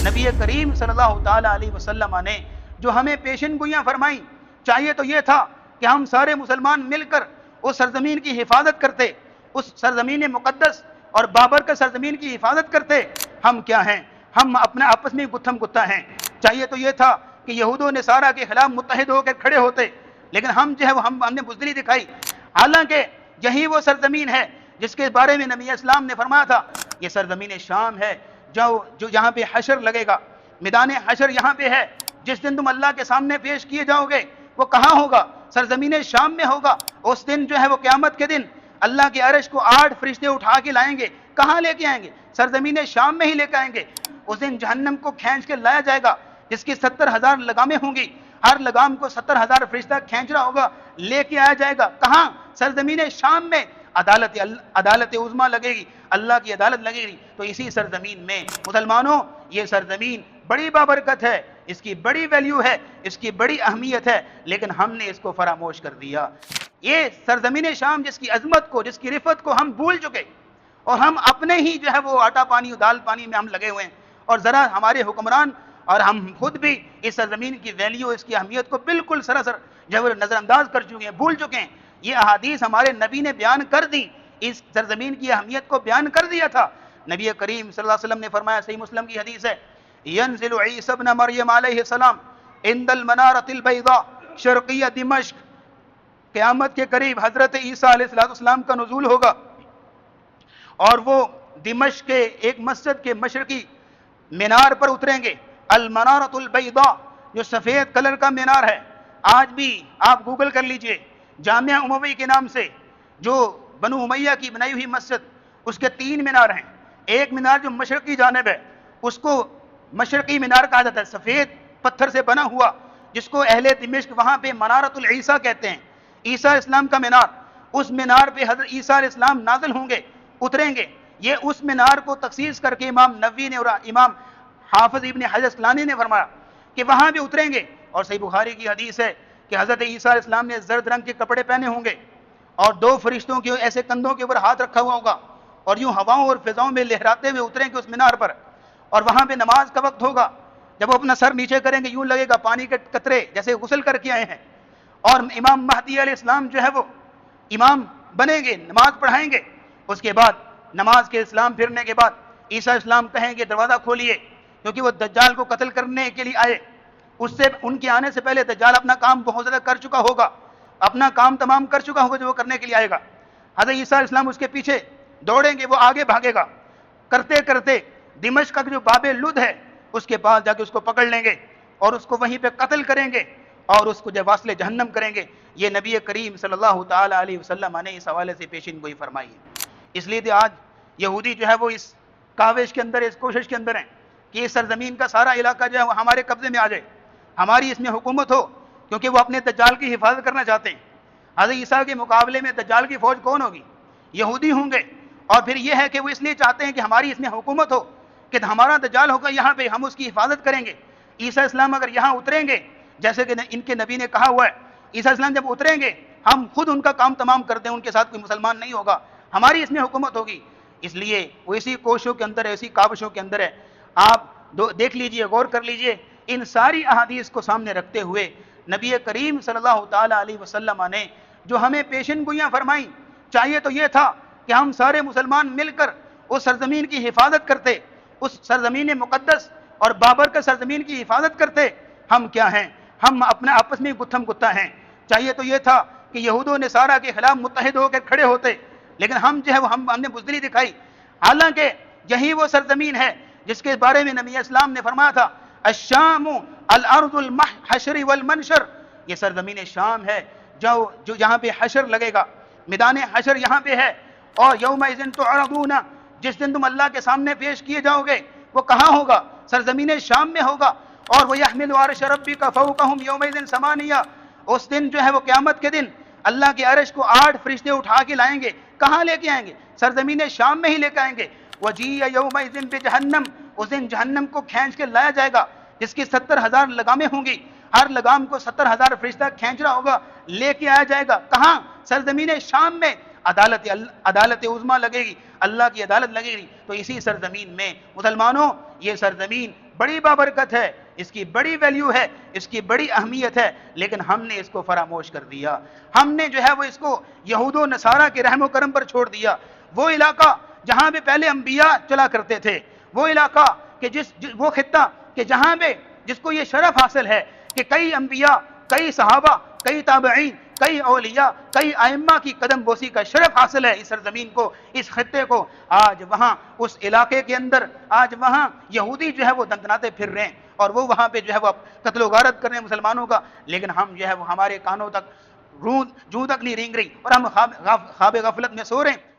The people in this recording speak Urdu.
نبی کریم صلی اللہ تعالیٰ علیہ وسلم نے جو ہمیں پیشن گوئیاں فرمائیں، چاہیے تو یہ تھا کہ ہم سارے مسلمان مل کر اس سرزمین کی حفاظت کرتے، اس سرزمین مقدس اور بابرکت سرزمین کی حفاظت کرتے۔ ہم کیا ہیں؟ ہم اپنے آپس میں گتھم گتھا ہیں۔ چاہیے تو یہ تھا کہ یہود و نصارہ کے خلاف متحد ہو کے کھڑے ہوتے، لیکن ہم جو ہے ہم نے بزدلی دکھائی۔ حالانکہ یہی وہ سرزمین ہے جس کے بارے میں نبی اسلام نے فرمایا تھا، یہ سرزمین شام ہے جو یہاں پہ حشر لگے گا، میدان حشر یہاں پہ ہے۔ جس دن تم اللہ کے سامنے پیش کیے جاؤ گے وہ کہاں ہوگا؟ سرزمین شام میں ہوگا۔ اس دن جو ہے وہ قیامت کے دن اللہ کے عرش کو 8 فرشتے اٹھا کے لائیں گے۔ کہاں لے کے آئیں گے؟ سرزمین شام میں ہی لے کے آئیں گے۔ اس دن جہنم کو کھینچ کے لایا جائے گا، جس کی 70,000 لگامیں ہوں گی، ہر لگام کو 70,000 فرشتہ کھینچ رہا ہوگا، لے کے آیا جائے گا۔ کہاں؟ سرزمین شام میں۔ عدالت عظمیٰ لگے گی، اللہ کی عدالت لگے گی۔ تو اسی سرزمین میں مسلمانوں، یہ سرزمین بڑی بابرکت ہے، اس کی بڑی ویلیو ہے، اس کی بڑی اہمیت ہے، لیکن ہم نے اس کو فراموش کر دیا۔ یہ سرزمین شام جس کی عظمت کو، جس کی رفت کو ہم بھول چکے، اور ہم اپنے ہی جو ہے وہ آٹا پانی دال پانی میں ہم لگے ہوئے ہیں، اور ذرا ہمارے حکمران اور ہم خود بھی اس سرزمین کی ویلیو، اس کی اہمیت کو بالکل سراسر جو ہے وہ نظر انداز کر چکے ہیں، بھول چکے ہیں۔ یہ احادیث ہمارے نبی نے بیان کر دی، اس سرزمین کی اہمیت کو بیان کر دیا تھا۔ نبی کریم صلی اللہ علیہ وسلم نے فرمایا، صحیح مسلم کی حدیث ہے، ینزل عیسی ابن مریم علیہ السلام عند المنارۃ البیضاء شرقیہ دمشق، قیامت کے قریب حضرت عیسیٰ علیہ السلام کا نزول ہوگا، اور وہ دمشق کے ایک مسجد کے مشرقی مینار پر اتریں گے۔ المنارۃ البیضاء، جو سفید کلر کا مینار ہے۔ آج بھی آپ گوگل کر لیجئے، جامعہ اموی کے نام سے جو بنو امیہ کی بنائی ہوئی مسجد، اس کے 3 مینار ہیں۔ ایک مینار جو مشرقی جانب ہے، اس کو مشرقی مینار کہا جاتا ہے، سفید پتھر سے بنا ہوا، جس کو اہل دمشق وہاں پہ منارۃ العیسیٰ کہتے ہیں، عیسیٰ علیہ السلام کا مینار۔ اس مینار پہ حضرت عیسیٰ علیہ السلام نازل ہوں گے، اتریں گے۔ یہ اس مینار کو تخصیص کر کے امام نووی نے اور امام حافظ ابن حجر اسقلانی نے فرمایا کہ وہاں بھی اتریں گے۔ اور صحیح بخاری کی حدیث ہے کہ حضرت عیسیٰ علیہ السلام نے زرد رنگ کے کپڑے پہنے ہوں گے، اور 2 فرشتوں کے ایسے کندھوں کے اوپر ہاتھ رکھا ہوا ہوگا، اور یوں ہواؤں اور فضاؤں میں لہراتے ہوئے اتریں گے اس مینار پر، اور وہاں پہ نماز کا وقت ہوگا۔ جب وہ اپنا سر نیچے کریں گے، یوں لگے گا پانی کے قطرے جیسے غسل کر کے آئے ہیں، اور امام مہدی علیہ السلام جو ہے وہ امام بنیں گے، نماز پڑھائیں گے۔ اس کے بعد نماز کے اسلام پھرنے کے بعد عیسیٰ السلام کہیں گے دروازہ کھولیے، کیونکہ وہ دجال کو قتل کرنے کے لیے آئے۔ اس سے ان کے آنے سے پہلے دجال اپنا کام بہت زیادہ کر چکا ہوگا، اپنا کام تمام کر چکا ہوگا جو وہ کرنے کے لیے آئے گا۔ حضرت عیسیٰ علیہ السلام اس کے پیچھے دوڑیں گے، وہ آگے بھاگے گا، کرتے کرتے دمشق کا جو باب لد ہے اس کے پاس جا کے اس کو پکڑ لیں گے، اور اس کو وہیں پہ قتل کریں گے، اور اس کو جب واصل جہنم کریں گے۔ یہ نبی کریم صلی اللہ تعالیٰ علیہ وسلم نے اس حوالے سے پیشین گوئی فرمائی ہے۔ اس لیے آج یہودی جو ہے وہ اس کاوش کے اندر، اس کوشش کے اندر ہیں کہ اس سرزمین کا سارا علاقہ جو ہے وہ ہمارے قبضے میں آ جائے، ہماری اس میں حکومت ہو، کیونکہ وہ اپنے دجال کی حفاظت کرنا چاہتے ہیں۔ حضرت عیسیٰ کے مقابلے میں دجال کی فوج کون ہوگی؟ یہودی ہوں گے۔ اور پھر یہ ہے کہ وہ اس لیے چاہتے ہیں کہ ہماری اس میں حکومت ہو، کہ ہمارا دجال ہوگا یہاں پہ، ہم اس کی حفاظت کریں گے۔ عیسیٰ اسلام اگر یہاں اتریں گے، جیسے کہ ان کے نبی نے کہا ہوا ہے، عیسیٰ اسلام جب اتریں گے ہم خود ان کا کام تمام کر دیں، ان کے ساتھ کوئی مسلمان نہیں ہوگا، ہماری اس میں حکومت ہوگی۔ اس لیے وہ اسی کوششوں کے اندر ہے، اسی کاوشوں کے اندر ہے۔ آپ دیکھ لیجئے، غور کر لیجئے، ان ساری احادیث کو سامنے رکھتے ہوئے نبی کریم صلی اللہ تعالیٰ علیہ وسلم نے جو ہمیں پیشن گوئیاں فرمائیں، چاہیے تو یہ تھا کہ ہم سارے مسلمان مل کر اس سرزمین کی حفاظت کرتے، اس سرزمین مقدس اور بابرکت سرزمین کی حفاظت کرتے۔ ہم کیا ہیں؟ ہم اپنے آپس میں گتھم گتھا ہیں۔ چاہیے تو یہ تھا کہ یہود و نصارہ کے خلاف متحد ہو کے کھڑے ہوتے، لیکن ہم جو ہے ہم نے بزدلی دکھائی۔ حالانکہ یہی وہ سرزمین ہے جس کے بارے میں نبی اسلام نے فرمایا تھا، الشام الارض المحشر والمنشر، یہ سرزمین شام ہے جو یہاں پہ حشر لگے گا، میدان حشر یہاں پہ ہے۔ اور یومئذ تعرضون، جس دن تم اللہ کے سامنے پیش کیے جاؤ گے وہ کہاں ہوگا؟ سرزمین شام میں ہوگا۔ اور وَيَحْمِلُ عَرْشَ رَبِّكَ فَوْقَهُمْ يَوْمَئِذٍ ثَمَانِيَةٌ، اس دن جو ہے وہ قیامت کے دن اللہ کے عرش کو 8 فرشتے اٹھا کے لائیں گے۔ کہاں لے کے آئیں گے؟ سرزمین شام میں ہی لے کے آئیں گے۔ وَجِيءَ يَوْمَئِذٍ بِجَهَنَّمَ، اس دن جہنم کو کھینچ کے لایا جائے گا، جس کی 70,000 لگامیں ہوں گی، ہر لگام کو 70,000 فرشتہ کھینچ رہا ہوگا، لے کے آیا جائے گا۔ کہاں؟ سرزمین شام میں۔ عدالت عظمیٰ لگے گی، اللہ کی عدالت لگے گی۔ تو اسی سرزمین میں مسلمانوں، یہ سرزمین بڑی بابرکت ہے، اس کی بڑی ویلیو ہے، اس کی بڑی اہمیت ہے، لیکن ہم نے اس کو فراموش کر دیا. ہم نے جو ہے وہ اس کو یہود و نصارہ کے رحم و کرم پر چھوڑ دیا. وہ علاقہ جہاں پہ پہلے انبیاء چلا کرتے تھے، وہ علاقہ کہ وہ خطہ کہ جہاں پہ جس کو یہ شرف حاصل ہے کہ کئی انبیاء، کئی صحابہ، کئی تابعین، کئی اولیاء، کئی ائمہ کی قدم بوسی کا شرف حاصل ہے اس سرزمین کو، اس خطے کو، آج وہاں اس علاقے کے اندر آج وہاں یہودی جو ہے وہ دندناتے پھر رہے ہیں اور وہ وہاں پہ جو ہے وہ قتل و غارت کر رہے ہیں مسلمانوں کا. لیکن ہم جو ہے وہ ہمارے کانوں تک جوں تک نہیں رینگ رہی اور ہم خواب غفلت میں سو رہے ہیں.